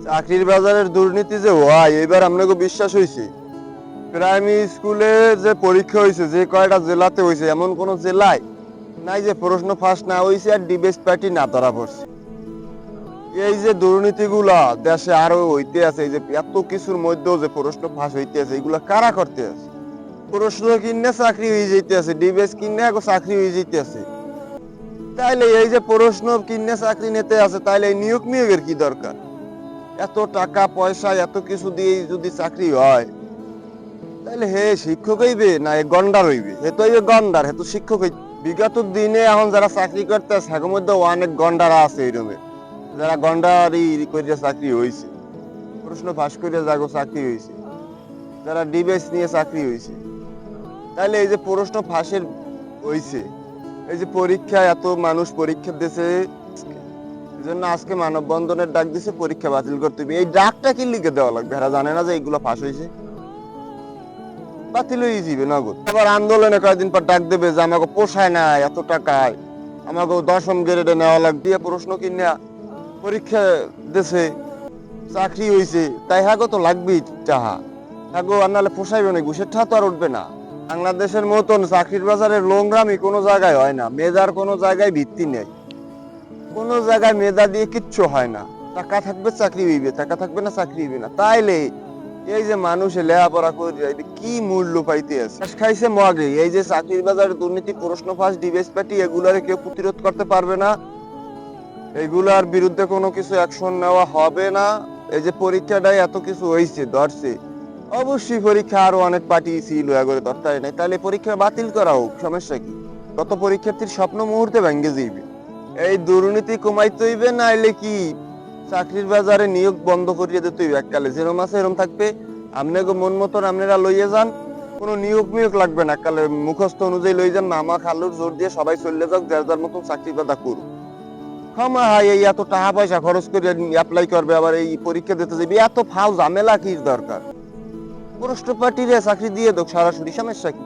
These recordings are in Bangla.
চাকরির বাজারের দুর্নীতি যে হয় এবার আপনাকে বিশ্বাস হয়েছে? প্রাইমারি স্কুলে যে পরীক্ষা হয়েছে যে কয়টা জেলাতে হয়েছে এমন কোন জেলায় নাই যে প্রশ্ন ফাঁস না হয়েছে আর ডিবেট পার্টি না ধরা পড়ছে। এই যে দুর্নীতিগুলা দেশে আরো হইতে আছে, এই যে এত কিছুর মধ্যেও যে প্রশ্ন ফাঁস হইতে আছে, এগুলা কারা করতে আছে? প্রশ্ন কিনে চাকরি হয়ে যেতে আছে, ডিবেট কিনে চাকরি হয়ে যেতে আছে। তাইলে এই যে প্রশ্ন কিনে চাকরি নিতে আছে, তাইলে এই নিয়োগের কি দরকার? এত টাকা পয়সা এত কিছু দিয়ে যদি চাকরি হয়, তাহলে হে শিক্ষক হইবে না এ গন্ডার হইবে? হে তো হইবে গন্ডার, হে তো শিক্ষক হইবে। বিগত দিনে এখন যারা চাকরি করতে আছে তার মধ্যে অনেক গন্ডারা আছে এরকম, যারা গন্ডারি করে চাকরি হয়েছে, প্রশ্ন ফাঁস করে যাগো চাকরি হয়েছে, যারা ডিবেট নিয়ে চাকরি হয়েছে। তাহলে এই যে প্রশ্ন ফাঁসের হয়েছে, এই যে পরীক্ষা এত মানুষ পরীক্ষা দিয়েছে, এই জন্য আজকে মানববন্ধনের ডাক দিছে, পরীক্ষা বাতিল করতে হবে। এই ডাকটা কি লিখে দেওয়া লাগবে? এরা জানে না যে এইগুলো ফাঁস হয়েছে? বাতিল হয়ে যাবে নগদ। আবার আন্দোলনে কয়েকদিন পর ডাক দেবে যে আমাকে পোষায় না এত টাকায়, আমাকে 10ম গ্রেডে নেওয়া লাগবে। প্রশ্ন কিনে পরীক্ষা দেশে চাকরি হয়েছে, তাই হাগো তো লাগবেই টাহা, হাগো আর নাহলে পোষাইবে না, ঘুষের ঠা তো আর উঠবে না। বাংলাদেশের মতন চাকরির বাজারে নোংরামি কোনো জায়গায় হয় না, মেধার কোনো জায়গায় ভিত্তি নেই, কোনো জায়গায় মেধা দিয়ে কিচ্ছু হয় না। টাকা থাকবে চাকরি হইবে, টাকা থাকবে না চাকরি হইবে না। তাইলে এই যে মানুষ লেখাপড়া করে কি মূল্য পাইতে আছে? খাইছে মগে এই যে চাকরির বাজারে দুর্নীতি, প্রশ্ন ফাঁস, ডিবেট পার্টি, এগুলারে কেউ প্রতিরোধ করতে পারবে না। এগুলার বিরুদ্ধে কোনো কিছু অ্যাকশন নেওয়া হবে না। এই যে পরীক্ষাটাই এত কিছু হয়েছে ধরছে, অবশ্যই পরীক্ষা আরো অনেক পার্টি ছিল করে ধরতে নাই, তাহলে পরীক্ষা বাতিল করা হোক, সমস্যা কি? কত পরীক্ষার্থীর স্বপ্ন মুহূর্তে ভেঙে যাইবে। এই দুর্নীতি কমাইতে হইবে, নাইলে কি চাকরির বাজারে নিয়োগ বন্ধ করিয়ে দিতে হইবে। এককালে যেরকম আছে এরকম থাকবে, আপনাকে মন মতন আপনারা লইয়ে যান, কোনো নিয়োগ লাগবে না। এককালে মুখস্থ অনুযায়ী লই যান, মামা খালুর জোর দিয়ে সবাই চলে যাক, যার যার মতন চাকরি বাদা করুক। ক্ষমা হয় এই এত টাকা পয়সা খরচ করে অ্যাপ্লাই করবে, আবার এই পরীক্ষা দিতে যাবে, এত ফাও ঝামেলা কি দরকার? প্রশ্ন পার্টিরে চাকরি দিয়ে দোক সরাসরি, সমস্যা কি?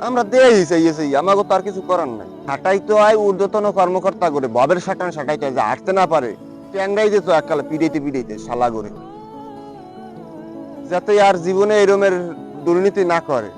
আমরা দেই চাইয়েছি, আমাকে তার কিছু করার নাই। সাটাই তো আয় ঊর্ধ্বতন কর্মকর্তা করে ভবের সাটাইতে যে হাঁটতে না পারে, ট্যাংরাই দিত এককালে পিড়াইতে শালা করে, যাতে আর জীবনে এরমের দুর্নীতি না করে।